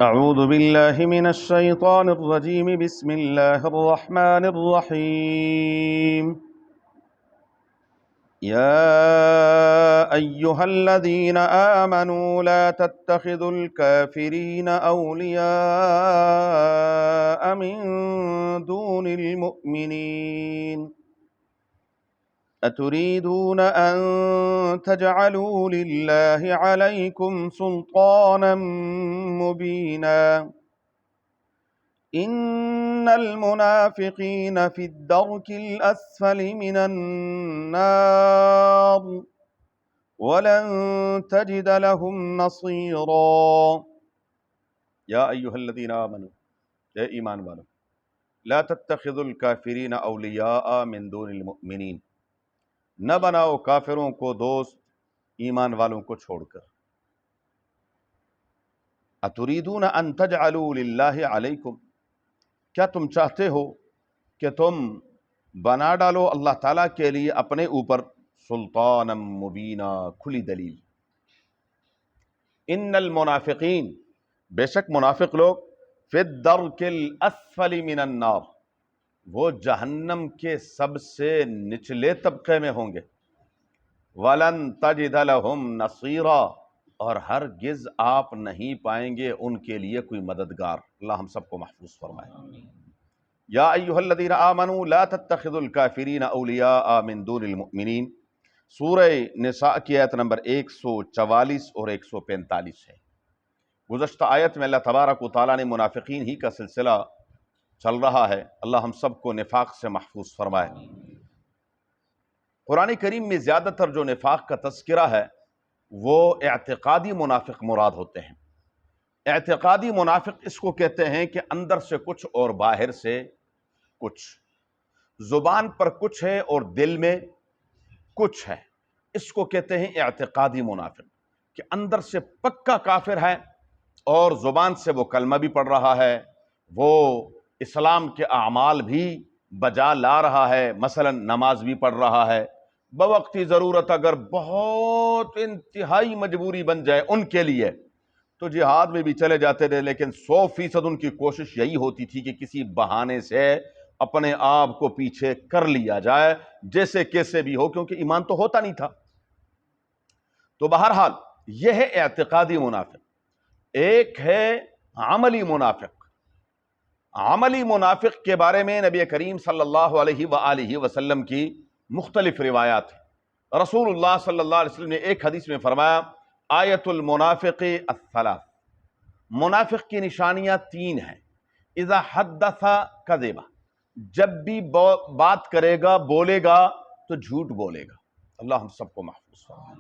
أعوذ بالله من الشيطان الرجيم بسم الله الرحمن الرحيم يا أيها الذين آمنوا لا تتخذوا الكافرين أولياء من دون المؤمنين أتريدون أن تجعلوا لله عليكم سلطانا مبينا إن المنافقين في الدرك الأسفل من النار ولن تجد لهم نصيرا یا ایہا الذین آمنوا، اے ایمان والو، لا تتخذوا الکافرین اولیاء من دون المؤمنین، نہ بناؤ کافروں کو دوست ایمان والوں کو چھوڑ کر۔ اتریدون ان تجعلوا للہ علیکم، کیا تم چاہتے ہو کہ تم بنا ڈالو اللہ تعالیٰ کے لیے اپنے اوپر سلطانا مبینہ، کھلی دلیل۔ ان المنافقین، بے شک منافق لوگ، فی الدرک الاسفل من النار، وہ جہنم کے سب سے نچلے طبقے میں ہوں گے۔ وَلَن تَجِدَ لَهُمْ نَصِيرًا، اور ہرگز آپ نہیں پائیں گے ان کے لیے کوئی مددگار۔ اللہ ہم سب کو محفوظ فرمائے۔ یا ایہا الذین آمنوا لا تتخذوا الکافرین اولیاء من دون المؤمنین، سورہ نساء کی آیت نمبر 144 اور 145 ہے۔ گزشتہ آیت میں اللہ تبارک و تعالیٰ نے منافقین ہی کا سلسلہ چل رہا ہے، اللہ ہم سب کو نفاق سے محفوظ فرمائے۔ قرآن کریم میں زیادہ تر جو نفاق کا تذکرہ ہے وہ اعتقادی منافق مراد ہوتے ہیں۔ اعتقادی منافق اس کو کہتے ہیں کہ اندر سے کچھ اور باہر سے کچھ، زبان پر کچھ ہے اور دل میں کچھ ہے، اس کو کہتے ہیں اعتقادی منافق، کہ اندر سے پکا کافر ہے اور زبان سے وہ کلمہ بھی پڑھ رہا ہے، وہ اسلام کے اعمال بھی بجا لا رہا ہے، مثلا نماز بھی پڑھ رہا ہے، بوقتی ضرورت اگر بہت انتہائی مجبوری بن جائے ان کے لیے تو جہاد میں بھی چلے جاتے رہے، لیکن 100% ان کی کوشش یہی ہوتی تھی کہ کسی بہانے سے اپنے آپ کو پیچھے کر لیا جائے، جیسے کیسے بھی ہو، کیونکہ ایمان تو ہوتا نہیں تھا۔ تو بہرحال یہ ہے اعتقادی منافق۔ ایک ہے عملی منافق۔ عملی منافق کے بارے میں نبی کریم صلی اللہ علیہ وآلہ وسلم کی مختلف روایات ہیں۔ رسول اللہ صلی اللہ علیہ وسلم نے ایک حدیث میں فرمایا، آیت المنافق الثلاث، منافق کی نشانیاں 3 ہیں۔ اذا حدث کذب، جب بھی بات کرے گا بولے گا تو جھوٹ بولے گا۔ اللہ ہم سب کو محفوظ فرمائے۔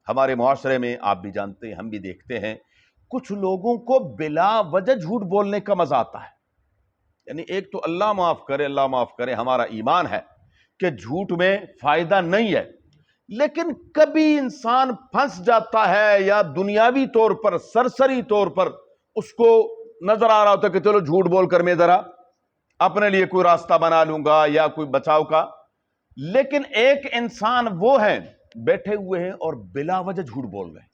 ہمارے معاشرے میں آپ بھی جانتے ہیں، ہم بھی دیکھتے ہیں، کچھ لوگوں کو بلا وجہ جھوٹ بولنے کا مزہ آتا ہے۔ یعنی ایک تو اللہ معاف کرے ہمارا ایمان ہے کہ جھوٹ میں فائدہ نہیں ہے، لیکن کبھی انسان پھنس جاتا ہے یا دنیاوی طور پر سرسری طور پر اس کو نظر آ رہا ہوتا ہے کہ چلو جھوٹ بول کر میں ذرا اپنے لیے کوئی راستہ بنا لوں گا یا کوئی بچاؤ کا، لیکن ایک انسان وہ ہیں بیٹھے ہوئے ہیں اور بلا وجہ جھوٹ بول رہے ہیں،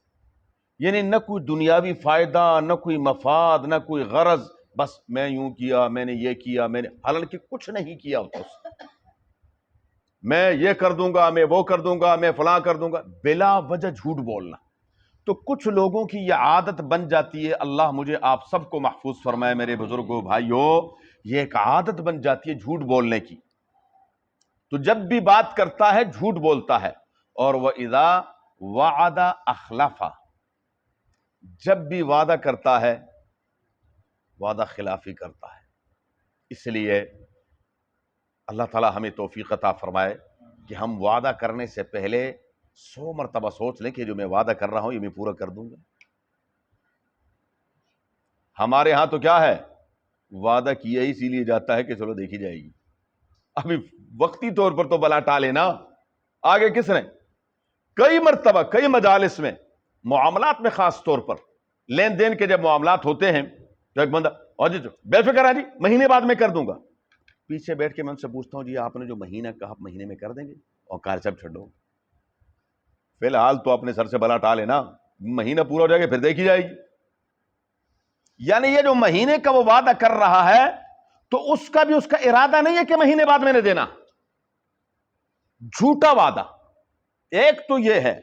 یعنی نہ کوئی دنیاوی فائدہ، نہ کوئی مفاد، نہ کوئی غرض، بس میں یوں کیا، میں نے یہ کیا، میں نے حالانکہ کچھ نہیں کیا ہوتا اس نے، میں یہ کر دوں گا، میں وہ کر دوں گا، میں فلاں کر دوں گا، بلا وجہ جھوٹ بولنا۔ تو کچھ لوگوں کی یہ عادت بن جاتی ہے، اللہ مجھے آپ سب کو محفوظ فرمائے میرے بزرگوں بھائیوں، یہ ایک عادت بن جاتی ہے جھوٹ بولنے کی۔ تو جب بھی بات کرتا ہے جھوٹ بولتا ہے، اور وَإِذَا وَعَدَ أَخْلَفَ، جب بھی وعدہ کرتا ہے وعدہ خلافی کرتا ہے۔ اس لیے اللہ تعالیٰ ہمیں توفیق عطا فرمائے کہ ہم وعدہ کرنے سے پہلے 100 مرتبہ سوچ لیں کہ جو میں وعدہ کر رہا ہوں یہ میں پورا کر دوں گا۔ ہمارے ہاں تو کیا ہے، وعدہ کیا ہی اسی لیے جاتا ہے کہ چلو دیکھی جائے گی، ابھی وقتی طور پر تو بلا ٹالے نا، آگے کس نے کئی مرتبہ کئی مجالس میں، معاملات میں خاص طور پر لین دین کے جب معاملات ہوتے ہیں تو ایک بندہ، اور جی بے فکر ہے جی مہینے بعد میں کر دوں گا، پیچھے بیٹھ کے میں ان سے پوچھتا ہوں جی آپ نے جو مہینہ کہا آپ مہینے میں کر دیں گے؟ اور کانسیپٹ چھوڑو، فی الحال تو اپنے سر سے بلا ٹالے نا، مہینہ پورا ہو جائے گا پھر دیکھی جائے گی۔ یعنی یہ جو مہینے کا وہ وعدہ کر رہا ہے تو اس کا بھی اس کا ارادہ نہیں ہے کہ مہینے بعد میں نے دینا، جھوٹا وعدہ۔ ایک تو یہ ہے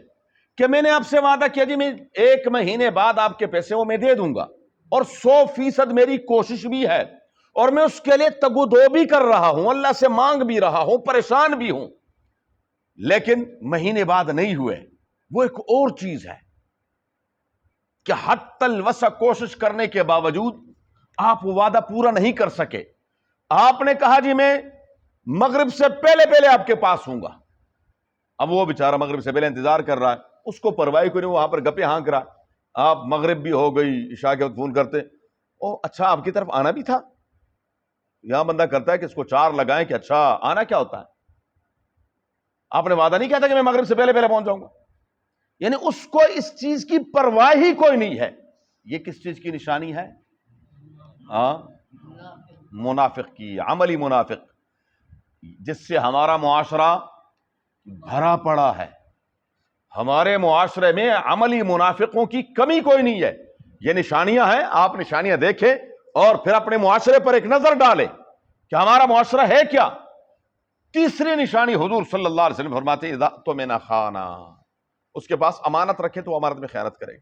کہ میں نے آپ سے وعدہ کیا جی میں 1 مہینے بعد آپ کے پیسے وہ میں دے دوں گا، اور 100% میری کوشش بھی ہے، اور میں اس کے لیے تگو دو بھی کر رہا ہوں، اللہ سے مانگ بھی رہا ہوں، پریشان بھی ہوں، لیکن مہینے بعد نہیں ہوئے۔ وہ ایک اور چیز ہے کہ حتی الوسع کوشش کرنے کے باوجود آپ وہ وعدہ پورا نہیں کر سکے۔ آپ نے کہا جی میں مغرب سے پہلے آپ کے پاس ہوں گا، اب وہ بیچارہ مغرب سے پہلے انتظار کر رہا ہے، اس کو پرواہ کو نہیں، وہاں پر گپے ہانک رہا۔ آپ مغرب بھی ہو گئی، عشاء کے وقت فون کرتے، او اچھا آپ کی طرف آنا بھی تھا۔ یہاں بندہ کرتا ہے کہ اس کو 4 لگائیں کہ اچھا آنا کیا ہوتا ہے، آپ نے وعدہ نہیں کیا تھا کہ میں مغرب سے پہلے پہنچ جاؤں گا؟ یعنی اس کو اس چیز کی پرواہ ہی کوئی نہیں ہے۔ یہ کس چیز کی نشانی ہے؟ منافق کی، عملی منافق، جس سے ہمارا معاشرہ بھرا پڑا ہے۔ ہمارے معاشرے میں عملی منافقوں کی کمی کوئی نہیں ہے۔ یہ نشانیاں ہیں، آپ نشانیاں دیکھیں اور پھر اپنے معاشرے پر ایک نظر ڈالیں کہ ہمارا معاشرہ ہے کیا۔ تیسری نشانی حضور صلی اللہ علیہ وسلم فرماتے ہیں اذا اؤتمن خان، اس کے پاس امانت رکھے تو امانت میں خیانت کرے۔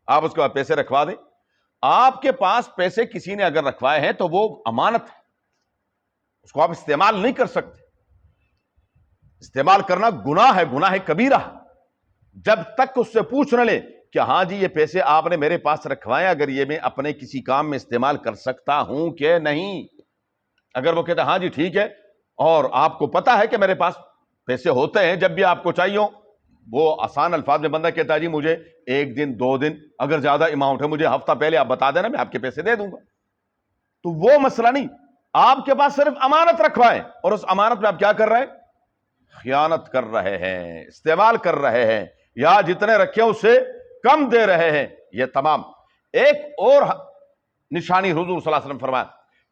آپ اس کے پاس پیسے رکھوا دیں، آپ کے پاس پیسے کسی نے اگر رکھوائے ہیں تو وہ امانت ہے، اس کو آپ استعمال نہیں کر سکتے۔ استعمال کرنا گناہ ہے، گناہ کبیرہ، جب تک اس سے پوچھ نہ لے کہ ہاں جی یہ پیسے آپ نے میرے پاس رکھوائے، اگر یہ میں اپنے کسی کام میں استعمال کر سکتا ہوں کہ نہیں۔ اگر وہ کہتا ہاں جی ٹھیک ہے، اور آپ کو پتا ہے کہ میرے پاس پیسے ہوتے ہیں جب بھی آپ کو چاہیے، وہ آسان الفاظ میں بندہ کہتا ہے جی مجھے 1 دن 2 دن، اگر زیادہ اماؤنٹ ہے مجھے ہفتہ پہلے آپ بتا دینا، میں آپ کے پیسے دے دوں گا، تو وہ مسئلہ نہیں۔ آپ کے پاس صرف امانت رکھوائے اور اس امانت میں آپ کیا کر رہے ہیں؟ خیانت کر رہے ہیں، استعمال کر رہے ہیں، یا جتنے رکھے اس سے کم دے رہے ہیں۔ یہ تمام۔ ایک اور نشانی حضور صلی اللہ علیہ وسلم فرمایا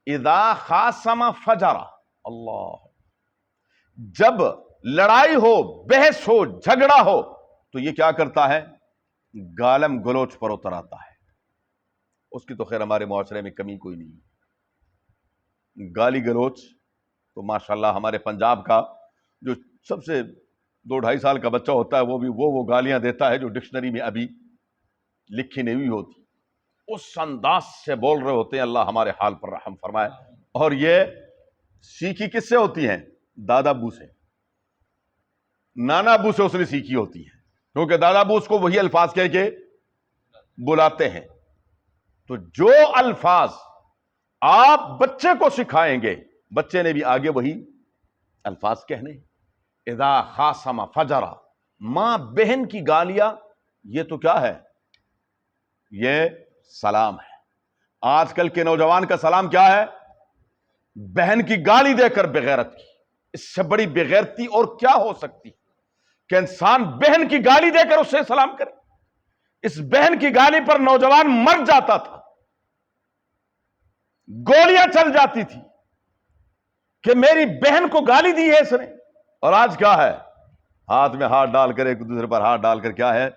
اذا خاصم فجر، اللہ، جب لڑائی ہو، بحث ہو، جھگڑا ہو تو یہ کیا کرتا ہے؟ گالم گلوچ پر اتر آتا ہے۔ اس کی تو خیر ہمارے معاشرے میں کمی کوئی نہیں۔ گالی گلوچ تو ماشاءاللہ ہمارے پنجاب کا جو سب سے 2-2.5 سال کا بچہ ہوتا ہے وہ بھی وہ گالیاں دیتا ہے جو ڈکشنری میں ابھی لکھی نہیں ہوئی ہوتی، اس انداز سے بول رہے ہوتے ہیں۔ اللہ ہمارے حال پر رحم فرمائے۔ اور یہ سیکھی کس سے ہوتی ہیں؟ دادا ابو سے، نانا ابو سے اس نے سیکھی ہوتی ہے، کیونکہ دادا ابو اس کو وہی الفاظ کہہ کے بلاتے ہیں۔ تو جو الفاظ آپ بچے کو سکھائیں گے، بچے نے بھی آگے وہی الفاظ کہنے۔ اذا خاصم فجر، ماں بہن کی گالیاں، یہ تو کیا ہے؟ یہ سلام ہے۔ آج کل کے نوجوان کا سلام کیا ہے؟ بہن کی گالی دے کر بغیرت کی۔ اس سے بڑی بغیرتی اور کیا ہو سکتی کہ انسان بہن کی گالی دے کر اس سے سلام کرے؟ اس بہن کی گالی پر نوجوان مر جاتا تھا، گولیاں چل جاتی تھی کہ میری بہن کو گالی دی ہے اس نے۔ اور آج کیا ہے؟ ہاتھ میں ہاتھ ڈال کر، ایک دوسرے پر ہاتھ ڈال کر کیا ہے؟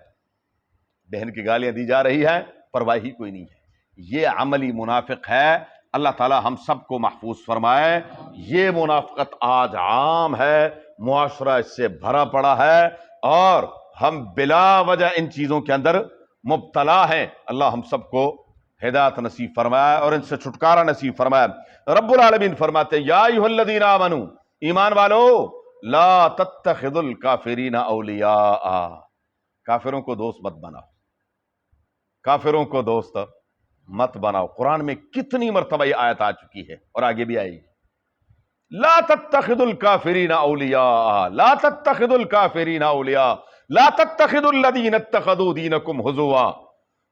بہن کی گالیاں دی جا رہی ہے، پرواہ ہی کوئی نہیں ہے۔ یہ عملی منافق ہے۔ اللہ تعالی ہم سب کو محفوظ فرمائے۔ یہ منافقت آج عام ہے، معاشرہ اس سے بھرا پڑا ہے، اور ہم بلا وجہ ان چیزوں کے اندر مبتلا ہیں۔ اللہ ہم سب کو ہدایت نصیب فرمائے اور ان سے چھٹکارا نصیب فرمائے۔ رب العالمین فرماتے ہیں یا ایھا الذین آمنوا، ایمان والو، لا تتخذوا الکافرین اولیاء، کافروں کو دوست مت بناؤ، کافروں کو دوست مت بناؤ۔ قرآن میں کتنی مرتبہ یہ آیت آ چکی ہے اور آگے بھی آئے گی۔ لا تتخذوا الکافرین اولیاء، لا تتخذوا الکافرین اولیاء، لا تتخذوا الذین اتخذوا دینکم ہزوا۔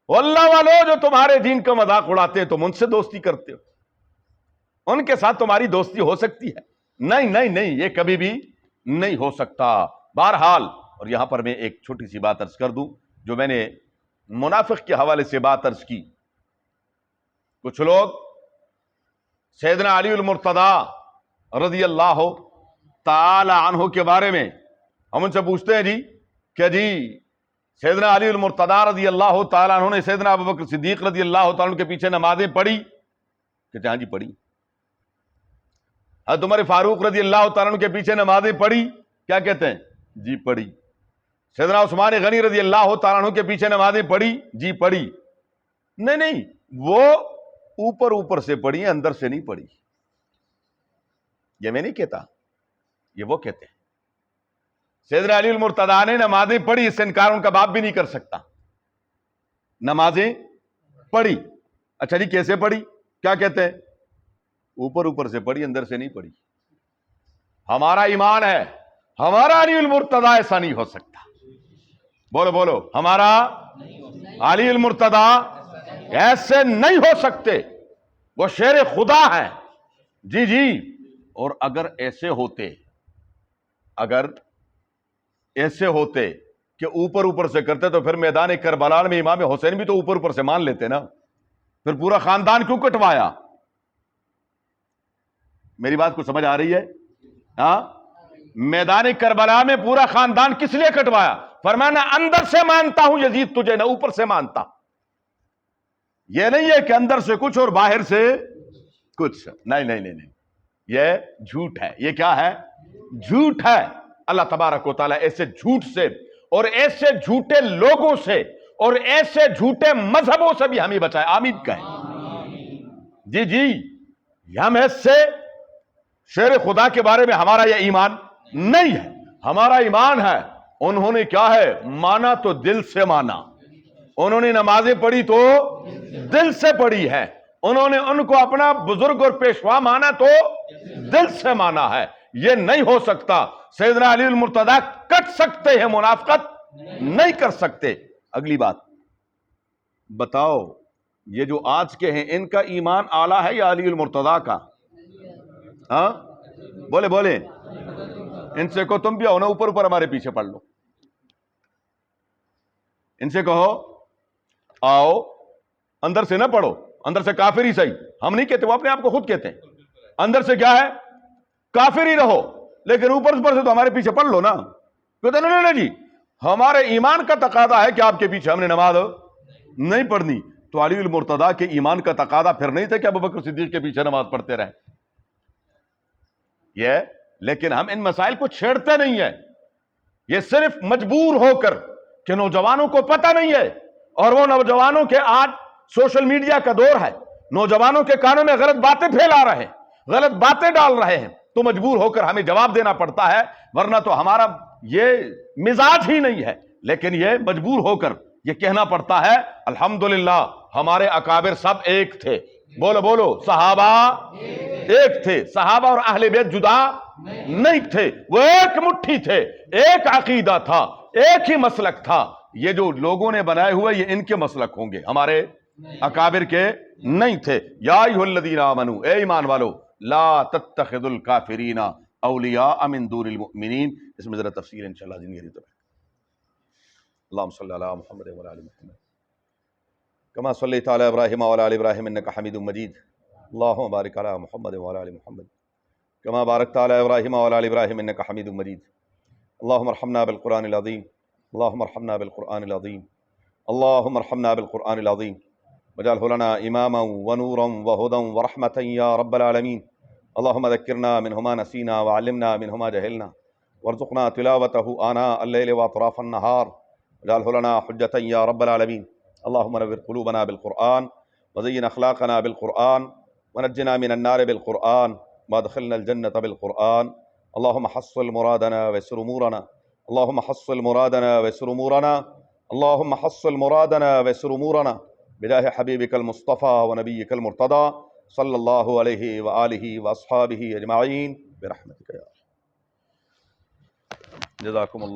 اللہ والو، جو تمہارے دین کا مذاق اڑاتے ہیں تم ان سے دوستی کرتے ہو، ان کے ساتھ تمہاری دوستی ہو سکتی ہے؟ نہیں نہیں نہیں، یہ کبھی بھی نہیں ہو سکتا۔ بہرحال، اور یہاں پر میں ایک چھوٹی سی بات عرض کر دوں، جو میں نے منافق کے حوالے سے بات عرض کی۔ کچھ لوگ سیدنا علی المرتضی رضی اللہ تعالی عنہ کے بارے میں ہم ان سے پوچھتے ہیں جی کہ جی سیدنا علی المرتضیٰ رضی اللہ تعالیٰ عنہ نے سیدنا ابوبکر صدیق رضی اللہ تعالیٰ عنہ کے پیچھے نمازیں پڑھی؟ کہتے ہیں ہاں جی پڑھی۔ حضرت عمر فاروق رضی اللہ تعالیٰ عنہ کے پیچھے نمازیں پڑھی؟ کیا کہتے ہیں؟ جی پڑھی۔ سیدنا عثمان غنی رضی اللہ تعالیٰ عنہ کے پیچھے نمازیں پڑھی؟ جی پڑھی۔ نہیں، وہ اوپر اوپر سے پڑھی ہیں، اندر سے نہیں پڑھی۔ یہ میں نہیں کہتا، یہ وہ کہتے ہیں۔ سیدنا علی المرتضیٰ نے نمازیں پڑھی، اس سے انکار ان کا باپ بھی نہیں کر سکتا۔ نمازیں پڑھی، اچھا جی کیسے پڑھی؟ کیا کہتے ہیں؟ اوپر اوپر سے پڑھی، اندر سے نہیں پڑھی۔ ہمارا ایمان ہے، ہمارا علی المرتضیٰ ایسا نہیں ہو سکتا۔ بولو بولو، ہمارا علی المرتضیٰ ایسے نہیں ہو سکتے، وہ شیر خدا ہے۔ جی جی، اور اگر ایسے ہوتے کہ اوپر اوپر سے کرتے تو پھر میدان کربلا میں امام حسین بھی تو اوپر اوپر سے مان لیتے نا، پھر پورا خاندان کیوں کٹوایا؟ میری بات کو سمجھ آ رہی ہے؟ ہاں، میدان کربلا میں پورا خاندان کس لیے کٹوایا؟ فرمانا اندر سے مانتا ہوں یزید تجھے، نہ اوپر سے مانتا۔ یہ نہیں ہے کہ اندر سے کچھ اور باہر سے کچھ، نہیں، یہ جھوٹ ہے۔ یہ کیا ہے؟ جھوٹ ہے۔ اللہ تبارک و تعالیٰ ایسے جھوٹ سے اور ایسے جھوٹے لوگوں سے اور ایسے جھوٹے مذہبوں سے بھی ہمیں بچائے، آمین کہیں۔ جی جی، ہم ایسے شیر خدا کے بارے میں ہمارا یہ ایمان نہیں ہے، ہمارا ایمان ہے۔ انہوں نے کیا ہے مانا تو دل سے مانا، انہوں نے نمازیں پڑھی تو دل سے پڑھی ہے، انہوں نے ان کو اپنا بزرگ اور پیشوا مانا تو دل سے مانا ہے۔ یہ نہیں ہو سکتا۔ سیدنا علی المرتضیٰ کٹ سکتے ہیں، منافقت نہیں کر سکتے۔ اگلی بات بتاؤ، یہ جو آج کے ہیں ان کا ایمان اعلیٰ ہے یا علی المرتضیٰ کا؟ ہاں بولے ان سے کہو تم بھی آؤ نا، اوپر اوپر ہمارے پیچھے پڑھ لو۔ ان سے کہو آؤ، اندر سے نہ پڑھو، اندر سے کافر ہی صحیح، ہم نہیں کہتے، وہ اپنے آپ کو خود کہتے ہیں اندر سے کیا ہے کافر ہی رہو، لیکن اوپر سے تو ہمارے پیچھے پڑھ لو نا۔ کہتے نہیں جی، ہمارے ایمان کا تقاضا ہے کہ آپ کے پیچھے ہم نے نماز نہیں پڑھنی۔ تو علی المرتضیٰ کے ایمان کا تقاضا پھر نہیں تھا کہ ابوبکر صدیق کے پیچھے نماز پڑھتے رہیں؟ یہ لیکن ہم ان مسائل کو چھیڑتے نہیں ہیں، یہ صرف مجبور ہو کر کہ نوجوانوں کو پتہ نہیں ہے، اور وہ نوجوانوں کے آج سوشل میڈیا کا دور ہے، نوجوانوں کے کانوں میں غلط باتیں پھیلا رہے ہیں، غلط باتیں ڈال رہے ہیں، تو مجبور ہو کر ہمیں جواب دینا پڑتا ہے، ورنہ تو ہمارا یہ مزاج ہی نہیں ہے۔ لیکن یہ مجبور ہو کر یہ کہنا پڑتا ہے الحمدللہ ہمارے اکابر سب ایک تھے۔ بولو صحابہ ایک تھے، صحابہ اور اہل بیت جدا نہیں تھے، وہ ایک مٹھی تھے، ایک عقیدہ تھا، ایک ہی مسلک تھا۔ یہ جو لوگوں نے بنائے ہوئے یہ ان کے مسلک ہوں گے، ہمارے اکابر کے نہیں تھے۔ یا ایھا الذین آمنوا، اے ایمان والو، لا تتخذوا الکافرین اولیاء من دون المؤمنین۔ اس میں ذرا تفصیل انشاءاللہ زندگی تو ہے۔ اللہم صلی علی محمد وعلی آل محمد کما صلیت علی ابراہیم وعلی آل ابراہیم انک حمید مجید۔ اللہم بارک علی محمد وعلی آل محمد کما بارکت علی ابراہیم وعلی آل ابراہیم انک حمید مجید۔ اللہم ارحمنا بالقرآن العظیم، اللہم ارحمنا بالقرآن العظیم، اللہم ارحمنا بالقرآن العظیم واجعلہ لنا اماما ونورا وہدا ورحمتا یا رب العالمین۔ اللہم ذکرنا منہ ما نسینا وعلمنا منہ ما جہلنا وارزقنا تلاوتہ آناء اللیل واطراف النہار واجعلہ لنا حجتا یا رب العالمین۔ اللہم نور قلوبنا بالقرآن وزین اخلاقنا بالقرآن ونجنا من النار بالقرآن وادخلنا الجنة بالقرآن۔ اللہم حصل مرادنا ویسر امورنا، اللہم حصل مرادنا ویسر امورنا، اللہم حصل مرادنا ویسر امورنا بجاہ حبیبک المصطفیٰ ونبیک المرتضیٰ صلی اللہ علیہ وآلہ واصحابہ اجمعین برحمتک یا۔ جزاکم اللہ۔